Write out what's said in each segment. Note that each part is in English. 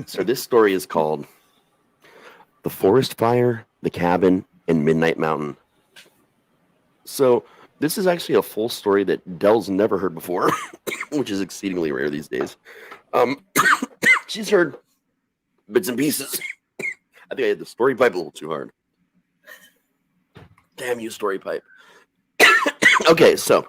So this story is called The Forest Fire, The Cabin, and Midnight Mountain. So this is actually a full story that Dell's never heard before, which is exceedingly rare these days. Um, she's heard bits and pieces. I think I hit the story pipe a little too hard. Damn you, story pipe. Okay, so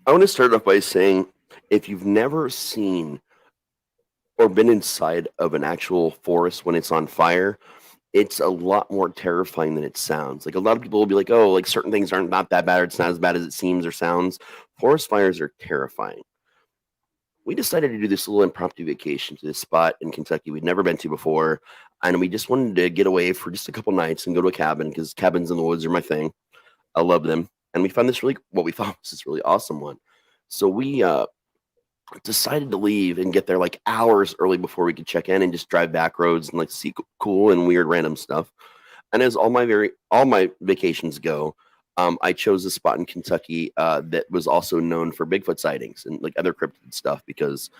I want to start off by saying if you've never seen or been inside of an actual forest when it's on fire, it's a lot more terrifying than it sounds. Like a lot of people will be like, "Oh, like certain things aren't not that bad, or it's not as bad as it seems or sounds." Forest fires are terrifying. We decided to do this little impromptu vacation to this spot in Kentucky we'd never been to before, and we just wanted to get away for just a couple nights and go to a cabin because cabins in the woods are my thing. I love them, and we found this really what we thought was this really awesome one. So we decided to leave and get there like hours early before we could check in and just drive back roads and like see cool and weird random stuff. And as all my vacations go, I chose a spot in Kentucky that was also known for Bigfoot sightings and like other cryptid stuff because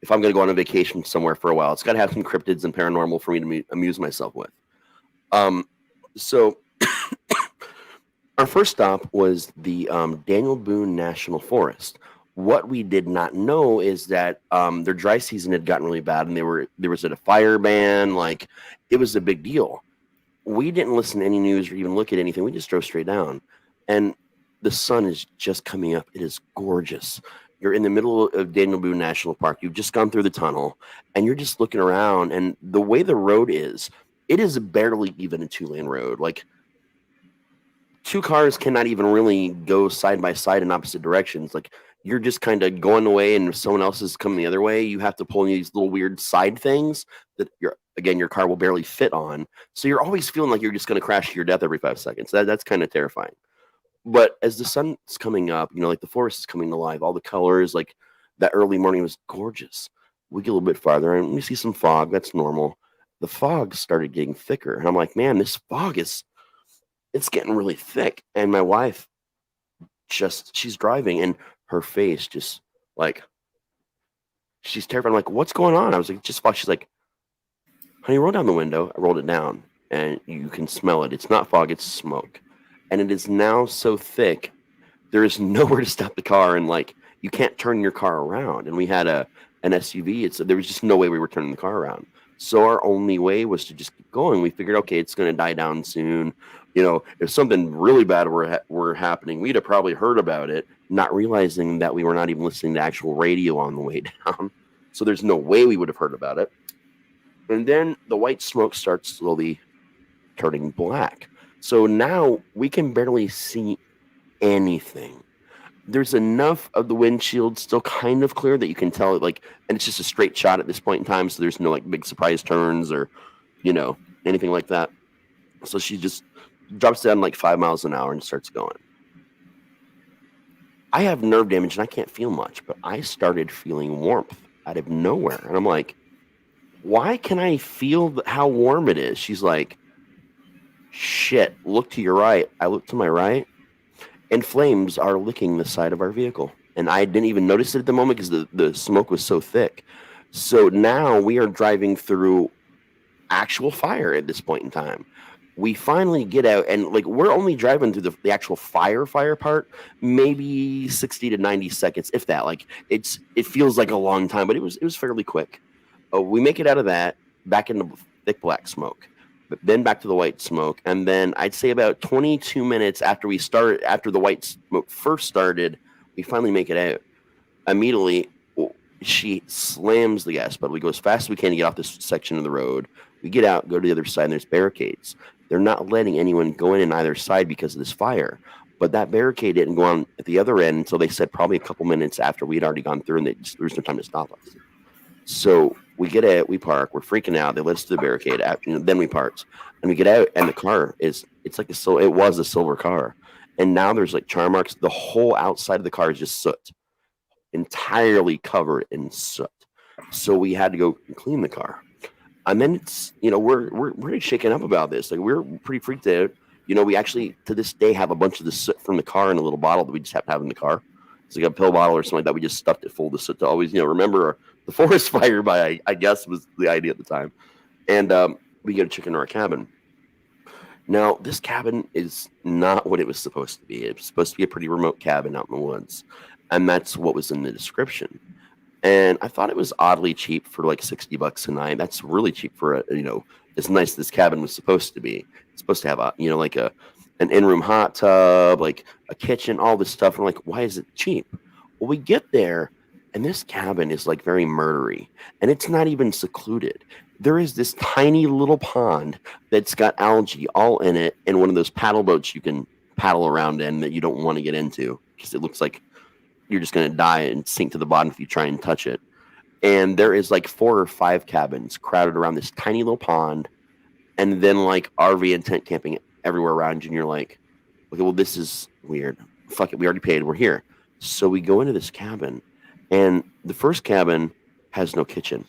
if I'm going to go on a vacation somewhere for a while, it's got to have some cryptids and paranormal for me to amuse myself with. So our first stop was the Daniel Boone National Forest. What we did not know is that their dry season had gotten really bad, and there was a fire ban. Like it was a big deal. We didn't listen to any news or even look at anything. We just drove straight down, and the sun is just coming up. It is gorgeous. You're in the middle of Daniel Boone National Park. You've just gone through the tunnel, and you're just looking around. And the way the road is, it is barely even a 2-lane road. Like two cars cannot even really go side by side in opposite directions. Like you're just kind of going away and if someone else is coming the other way, you have to pull in these little weird side things that your car will barely fit on. So you're always feeling like you're just going to crash to your death every 5 seconds. That's kind of terrifying. But as the sun's coming up, like the forest is coming alive, all the colors, like that early morning was gorgeous. We get a little bit farther and we see some fog. That's normal. The fog started getting thicker. And I'm like, man, this fog it's getting really thick. And my wife she's driving and her face just like, she's terrified. I'm like, what's going on? I was like, just fog. She's like, honey, roll down the window. I rolled it down and you can smell it. It's not fog, it's smoke. And it is now so thick, there is nowhere to stop the car. And like, you can't turn your car around. And we had an SUV. There was just no way we were turning the car around. So our only way was to just keep going. We figured, okay, it's going to die down soon. If something really bad were happening, we'd have probably heard about it, not realizing that we were not even listening to actual radio on the way down. So there's no way we would have heard about it. And then the white smoke starts slowly turning black. So now we can barely see anything. There's enough of the windshield still kind of clear that you can tell and it's just a straight shot at this point in time. So there's no like big surprise turns or, anything like that. So she just drops down like 5 miles an hour and starts going. I have nerve damage and I can't feel much, but I started feeling warmth out of nowhere. And I'm like, why can I feel how warm it is? She's like, shit, look to your right. I look to my right, and flames are licking the side of our vehicle. And I didn't even notice it at the moment because the smoke was so thick. So now we are driving through actual fire at this point in time. We finally get out, and we're only driving through the actual fire part, maybe 60 to 90 seconds, if that. It feels like a long time, but it was fairly quick. We make it out of that, back into thick black smoke. But then back to the white smoke, and then I'd say about 22 minutes after the white smoke first started, we finally make it out. Immediately, she slams the gas pedal. We go as fast as we can to get off this section of the road. We get out, go to the other side, and there's barricades. They're not letting anyone go in either side because of this fire. But that barricade didn't go on at the other end until they said probably a couple minutes after we had already gone through, and there was no time to stop us. So we get out, we park, we're freaking out. They let us to the barricade. Then we parked, and we get out, and the car it was a silver car, and now there's char marks. The whole outside of the car is just soot, entirely covered in soot. So we had to go clean the car, and then it's we're pretty shaken up about this. We're pretty freaked out. We actually to this day have a bunch of the soot from the car in a little bottle that we just have to have in the car. It's like a pill bottle or something like that. We just stuffed it full of soot to always remember The forest fire, I guess, was the idea at the time. And we get a check into our cabin. Now, this cabin is not what it was supposed to be. It was supposed to be a pretty remote cabin out in the woods. And that's what was in the description. And I thought it was oddly cheap for like $60 a night. That's really cheap for as nice as this cabin was supposed to be. It's supposed to have like an in-room hot tub, like a kitchen, all this stuff. And I'm like, why is it cheap? Well, we get there, and this cabin is like very murdery, and it's not even secluded. There is this tiny little pond that's got algae all in it, and one of those paddle boats you can paddle around in that you don't want to get into because it looks like you're just going to die and sink to the bottom if you try and touch it. And there is like 4 or 5 cabins crowded around this tiny little pond, and then like RV and tent camping everywhere around you. And you're like, okay, well, this is weird. Fuck it. We already paid. We're here. So we go into this cabin, and the first cabin has no kitchen.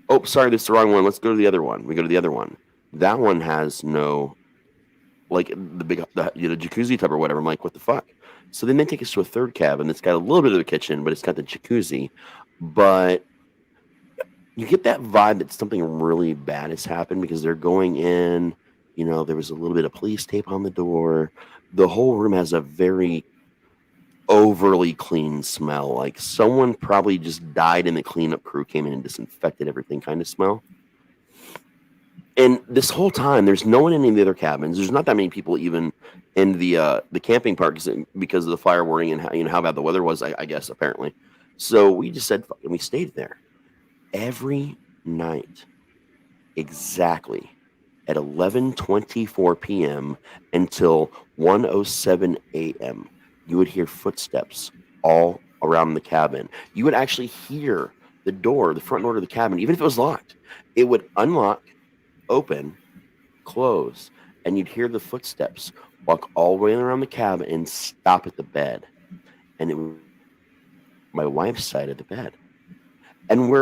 Oh, sorry, this is the wrong one. Let's go to the other one. We go to the other one. That one has no, like the jacuzzi tub or whatever. I'm like, what the fuck? So then they take us to a third cabin that's got a little bit of a kitchen, but it's got the jacuzzi. But you get that vibe that something really bad has happened because they're going in. There was a little bit of police tape on the door. The whole room has a very overly clean smell. Like someone probably just died and the cleanup crew came in and disinfected everything kind of smell. And this whole time, there's no one in any of the other cabins. There's not that many people even in the camping park because of the fire warning and how bad the weather was, I guess, apparently. So we just said, fuck, and we stayed there. Every night, exactly at 11:24 p.m. until 1:07 a.m., you would hear footsteps all around the cabin. You would actually hear the front door of the cabin, even if it was locked. It would unlock, open, close, and you'd hear the footsteps walk all the way around the cabin and stop at the bed. And it was my wife's side of the bed. And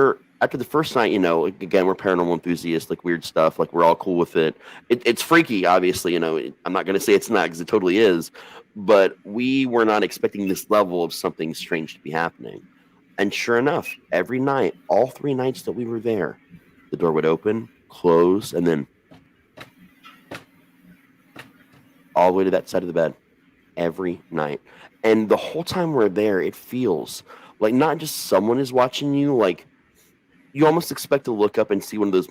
after the first night, again, we're paranormal enthusiasts, like weird stuff, like we're all cool with it. It's freaky, obviously, I'm not going to say it's not because it totally is, but we were not expecting this level of something strange to be happening. And sure enough, every night, all 3 nights that we were there, the door would open, close, and then all the way to that side of the bed every night. And the whole time we're there, it feels like not just someone is watching you, like you almost expect to look up and see one of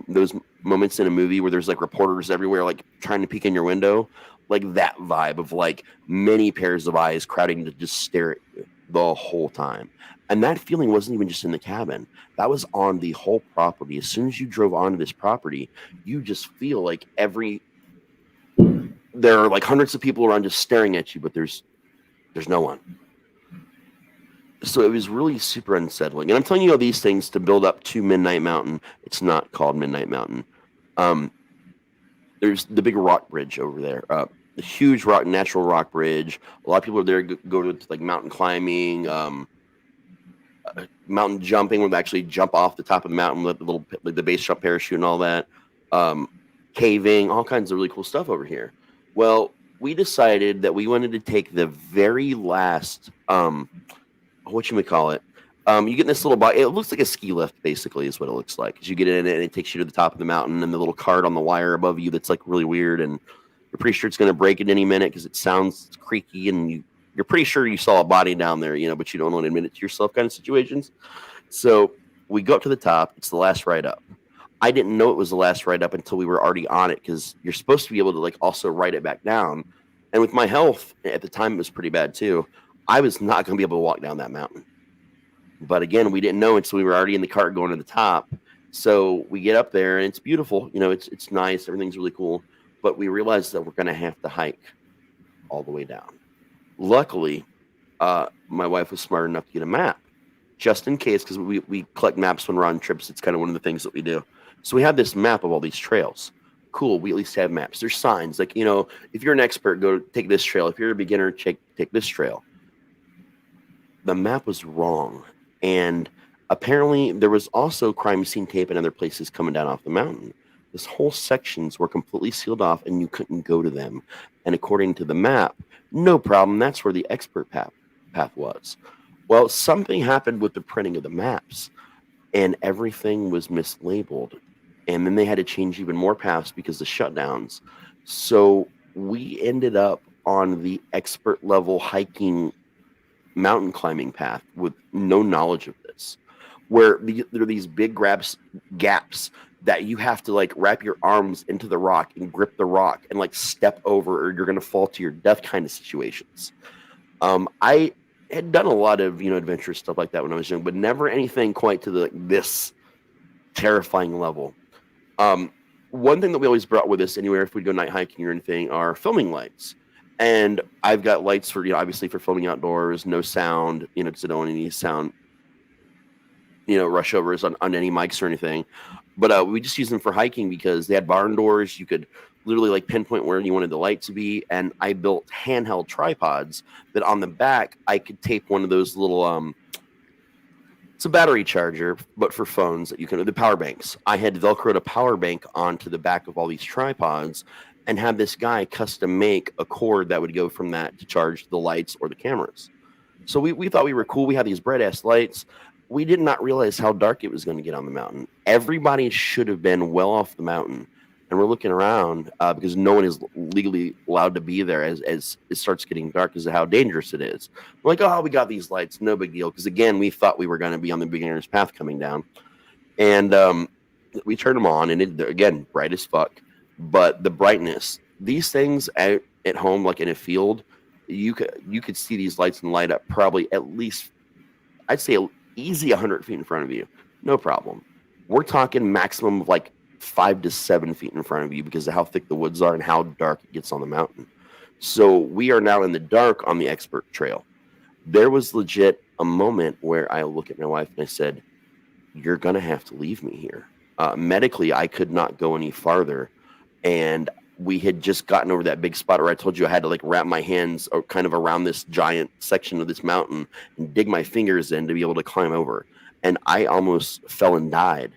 those moments in a movie where there's like reporters everywhere, like trying to peek in your window, like that vibe of like many pairs of eyes crowding to just stare at you the whole time. And that feeling wasn't even just in the cabin. That was on the whole property. As soon as you drove onto this property, you just feel like there are like hundreds of people around just staring at you, but there's no one. So it was really super unsettling. And I'm telling you all these things to build up to Midnight Mountain. It's not called Midnight Mountain. There's the big rock bridge over there. The huge natural rock bridge. A lot of people are there go to like mountain climbing, mountain jumping, where they actually jump off the top of the mountain with the base jump parachute and all that. Caving, all kinds of really cool stuff over here. Well, we decided that we wanted to take the very last whatchamacallit. You get in this little box. It looks like a ski lift, basically, is what it looks like. As you get in it, and it takes you to the top of the mountain, and the little cart on the wire above you that's like really weird, and you're pretty sure it's going to break at any minute because it sounds creaky, and you're pretty sure you saw a body down there, but you don't want to admit it to yourself kind of situations. So we go up to the top. It's the last ride up. I didn't know it was the last ride up until we were already on it because you're supposed to be able to like also ride it back down. And with my health at the time, it was pretty bad too. I was not going to be able to walk down that mountain. But again, we didn't know it, so we were already in the cart going to the top. So we get up there, and it's beautiful. It's nice. Everything's really cool. But we realized that we're going to have to hike all the way down. Luckily, my wife was smart enough to get a map, just in case, because we collect maps when we're on trips. It's kind of one of the things that we do. So we have this map of all these trails. Cool. We at least have maps. There's signs. Like, if you're an expert, go take this trail. If you're a beginner, take this trail. The map was wrong. And apparently there was also crime scene tape and other places coming down off the mountain. This whole sections were completely sealed off and you couldn't go to them. And according to the map, no problem. That's where the expert path was. Well, something happened with the printing of the maps, and everything was mislabeled. And then they had to change even more paths because of the shutdowns. So we ended up on the expert level hiking mountain climbing path with no knowledge of this, where there are these big gaps that you have to like wrap your arms into the rock and grip the rock and like step over or you're going to fall to your death kind of situations. I had done a lot of adventurous stuff like that when I was young, but never anything quite to this terrifying level. Um, One thing that we always brought with us anywhere if we go night hiking or anything are filming lights. And I've got lights for, obviously for filming outdoors, no sound, because I don't want any sound, rush overs on any mics or anything. But we just use them for hiking because they had barn doors. You could literally like pinpoint where you wanted the light to be. And I built handheld tripods that on the back, I could tape one of those little, it's a battery charger, but for phones that the power banks. I had Velcroed a power bank onto the back of all these tripods and had this guy custom make a cord that would go from that to charge the lights or the cameras. So we thought we were cool. We had these bright ass lights. We did not realize how dark it was going to get on the mountain. Everybody should have been well off the mountain. And we're looking around because no one is legally allowed to be there as it starts getting dark because of how dangerous it is. We're like, oh, we got these lights, no big deal. Because again, we thought we were going to be on the beginner's path coming down, and we turned them on, and again, bright as fuck. But the brightness, these things out at home, like in a field, you could see these lights and light up probably at least, I'd say, easy 100 feet in front of you, no problem. We're talking maximum of like 5 to 7 feet in front of you because of how thick the woods are and how dark it gets on the mountain. So we are now in the dark on the expert trail. There was legit a moment where I look at my wife and I said, "You're gonna have to leave me here." Medically, I could not go any farther, and we had just gotten over that big spot where I told you I had to like wrap my hands kind of around this giant section of this mountain and dig my fingers in to be able to climb over. And I almost fell and died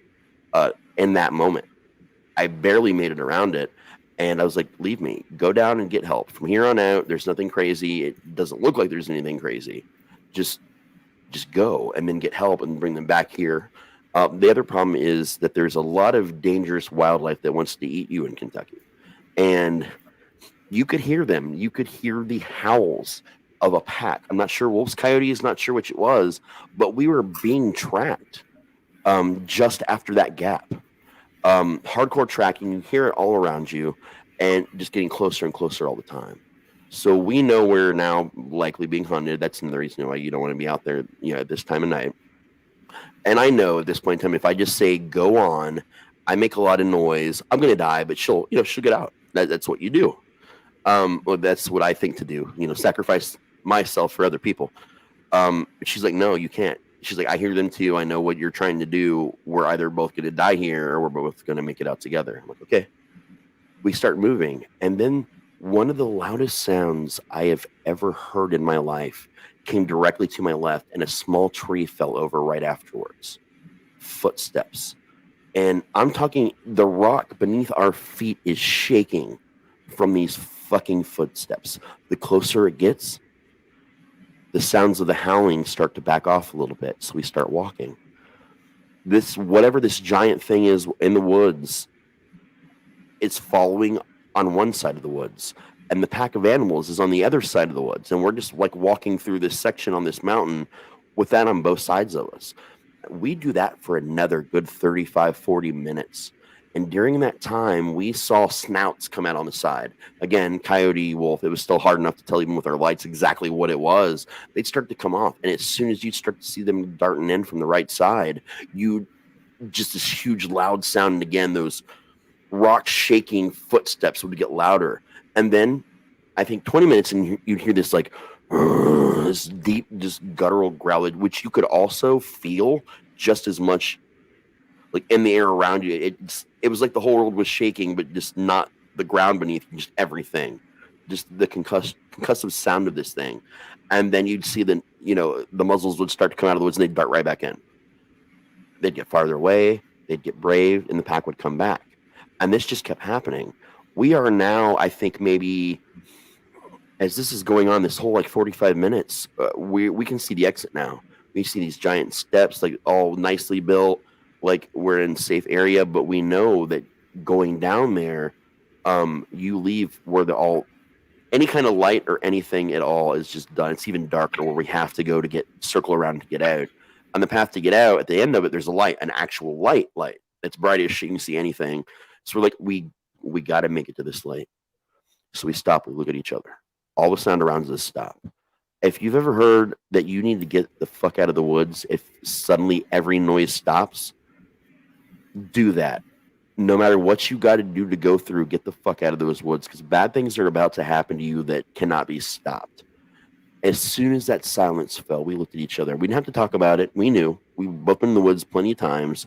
in that moment. I barely made it around it. And I was like, leave me, go down and get help. From here on out, there's nothing crazy. It doesn't look like there's anything crazy. Just go and then get help and bring them back here. The other problem is that there's a lot of dangerous wildlife that wants to eat you in Kentucky. And you could hear them. You could hear the howls of a pack. I'm not sure wolves, coyotes, not sure which it was, but we were being tracked just after that gap. Hardcore tracking, you hear it all around you and just getting closer and closer all the time. So we know we're now likely being hunted. That's another reason why you don't want to be out there, at this time of night. And I know at this point in time, if I just say go on, I make a lot of noise. I'm gonna die, but she'll get out. That's what you do. Well, that's what I think to do. Sacrifice myself for other people. She's like, no, you can't. She's like, I hear them too. I know what you're trying to do. We're either both going to die here or we're both going to make it out together. I'm like, okay. We start moving. And then one of the loudest sounds I have ever heard in my life came directly to my left, and a small tree fell over right afterwards. Footsteps. And I'm talking, the rock beneath our feet is shaking from these fucking footsteps. The closer it gets, the sounds of the howling start to back off a little bit. So we start walking. Whatever this giant thing is in the woods, it's following on one side of the woods, and the pack of animals is on the other side of the woods. And we're just like walking through this section on this mountain with that on both sides of us. We do that for another good 35, 40 minutes. And during that time, we saw snouts come out on the side. Again, coyote, wolf, it was still hard enough to tell even with our lights exactly what it was. They'd start to come off. And as soon as you'd start to see them darting in from the right side, just this huge loud sound. And again, those rock shaking footsteps would get louder. And then I think 20 minutes and you'd hear this like this deep, just guttural growl, which you could also feel just as much like in the air around you. It was like the whole world was shaking, but just not the ground beneath, just everything, just the concussive sound of this thing. And then you'd see the muzzles would start to come out of the woods and they'd dart right back in. They'd get farther away, they'd get brave, and the pack would come back. And this just kept happening. We are now, I think, maybe As this is going on, this whole like 45 minutes, we can see the exit now. We see these giant steps, like all nicely built, like we're in safe area. But we know that going down there, you leave where the all any kind of light or anything at all is just done. It's even darker where we have to go to get circle around to get out. On the path to get out, at the end of it, there's a light, an actual light. It's bright as shit. You can see anything. So we're like, we got to make it to this light. So we stop. We look at each other. All the sound around us stop. If you've ever heard that you need to get the fuck out of the woods, if suddenly every noise stops, do that. No matter what you got to do to go through, get the fuck out of those woods because bad things are about to happen to you that cannot be stopped. As soon as that silence fell, we looked at each other. We didn't have to talk about it. We knew. We've both been in the woods plenty of times.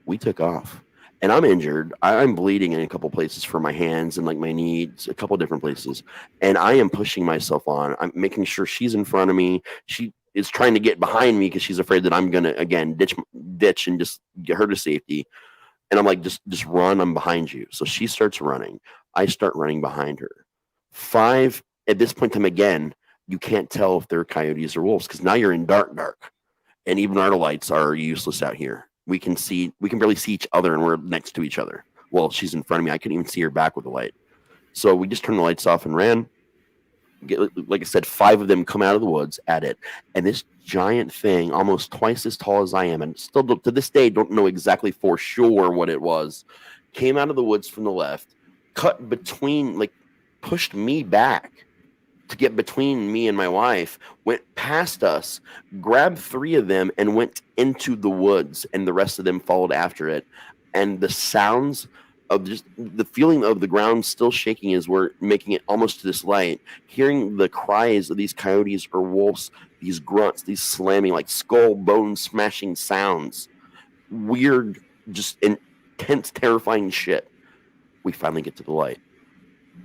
We took off. And I'm injured. I'm bleeding in a couple places from my hands and like my knees, a couple different places. And I am pushing myself on. I'm making sure she's in front of me. She is trying to get behind me because she's afraid that I'm going to, again, ditch and just get her to safety. And I'm like, just run. I'm behind you. So she starts running. I start running behind her. 5, at this point in time, again, you can't tell if they're coyotes or wolves because now you're in dark. And even our lights are useless out here. We can barely see each other and we're next to each other. Well, she's in front of me. I couldn't even see her back with the light. So we just turned the lights off and ran. Like I said, 5 of them come out of the woods at it. And this giant thing, almost twice as tall as I am, and still to this day don't know exactly for sure what it was, came out of the woods from the left, cut between, like pushed me back to get between me and my wife, went past us, grabbed 3 of them, and went into the woods, and the rest of them followed after it. And the sounds of just the feeling of the ground still shaking as we're making it almost to this light, hearing the cries of these coyotes or wolves, these grunts, these slamming, like skull bone smashing sounds, weird, just intense, terrifying shit. We finally get to the light.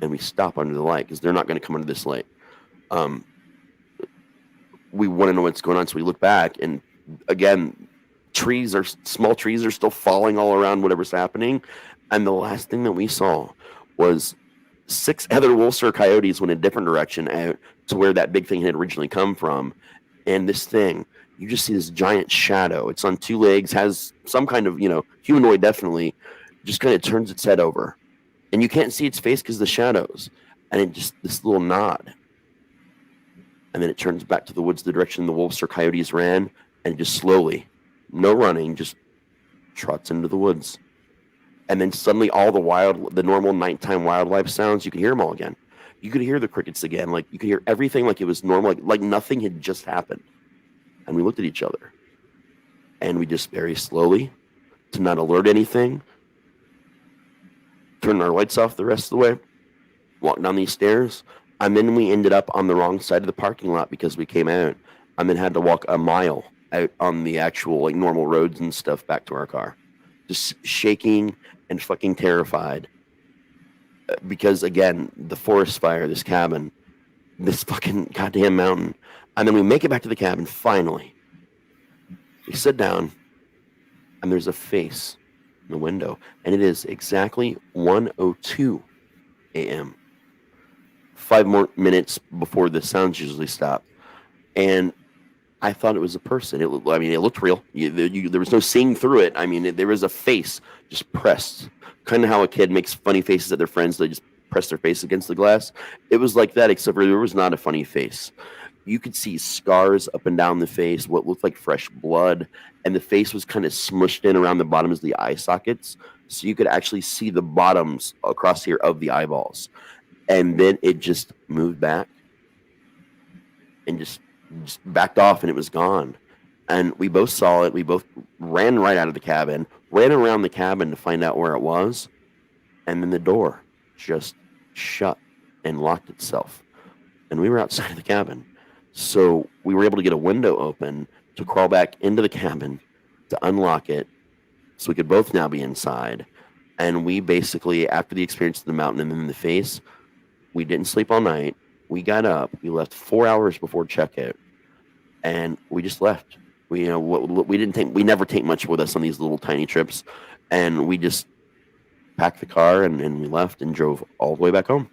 And we stop under the light because they're not going to come under this light. We want to know what's going on, so we look back, and again, small trees are still falling all around whatever's happening. And the last thing that we saw was 6 other wolves or coyotes went a different direction out to where that big thing had originally come from. And this thing, you just see this giant shadow. It's on 2 legs, has some kind of, humanoid, definitely, just kind of turns its head over. And you can't see its face because of the shadows. And it just, this little nod. And then it turns back to the woods, the direction the wolves or coyotes ran, and just slowly, no running, just trots into the woods. And then suddenly all the normal nighttime wildlife sounds, you can hear them all again. You could hear the crickets again. Like, you could hear everything like it was normal, like nothing had just happened. And we looked at each other. And we just very slowly, to not alert anything, turned our lights off the rest of the way, walked down these stairs, and then we ended up on the wrong side of the parking lot because we came out, and then had to walk a mile out on the actual, like, normal roads and stuff back to our car. Just shaking and fucking terrified. Because, again, the forest fire, this cabin, this fucking goddamn mountain. And then we make it back to the cabin, finally. We sit down, and there's a face in the window, and it is exactly 1:02 a.m. 5 more minutes before the sounds usually stop. And I thought it was a person. It looked real. There was no seeing through it. There was a face just pressed. Kind of how a kid makes funny faces at their friends. They just press their face against the glass. It was like that, except for there was not a funny face. You could see scars up and down the face, what looked like fresh blood, and the face was kind of smushed in around the bottoms of the eye sockets, so you could actually see the bottoms across here of the eyeballs. And then it just moved back and just backed off, and it was gone. And we both saw it. We both ran right out of the cabin, ran around the cabin to find out where it was, and then the door just shut and locked itself. And we were outside of the cabin. So we were able to get a window open to crawl back into the cabin to unlock it so we could both now be inside. And we basically, after the experience of the mountain and then the face, we didn't sleep all night. We got up. We left 4 hours before checkout, and we just left. We never take much with us on these little tiny trips, and we just packed the car and we left and drove all the way back home.